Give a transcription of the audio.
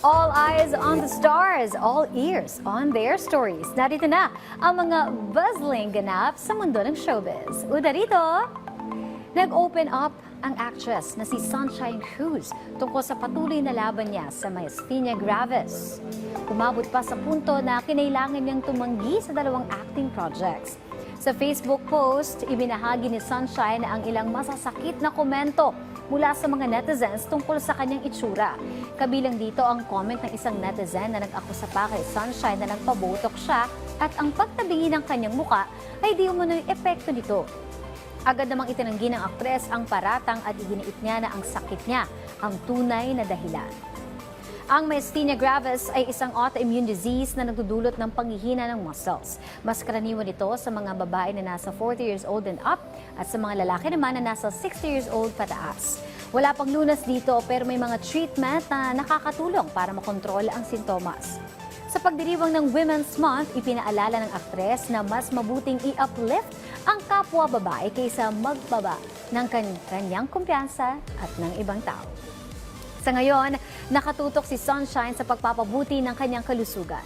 All eyes on the stars, all ears on their stories. Narito na ang mga buzzling ganap sa mundo ng showbiz. Una rito, nag-open up ang actress na si Sunshine Cruz tungkol sa patuloy na laban niya sa myasthenia gravis. Umabot pa sa punto na kinailangan niyang tumanggi sa dalawang acting projects. Sa Facebook post, ibinahagi ni Sunshine ang ilang masasakit na komento mula sa mga netizens tungkol sa kanyang itsura. Kabilang dito ang comment ng isang netizen na nag-akusa pa kay Sunshine na nagpabotok siya at ang pagtabingi ng kanyang muka ay di umano yung epekto nito. Agad namang itinanggi ng aktres ang paratang at iginiit niya na ang sakit niya ang tunay na dahilan. Ang myasthenia gravis ay isang autoimmune disease na nagdudulot ng panghihina ng muscles. Mas karaniwan ito sa mga babae na nasa 40 years old and up at sa mga lalaki naman na nasa 60 years old pataas. Wala pang lunas dito pero may mga treatment na nakakatulong para makontrol ang sintomas. Sa pagdiriwang ng Women's Month, ipinaalala ng aktres na mas mabuting i-uplift ang kapwa babae kaysa magbaba ng kanyang kumpiyansa at ng ibang tao. Sa ngayon, nakatutok si Sunshine sa pagpapabuti ng kanyang kalusugan.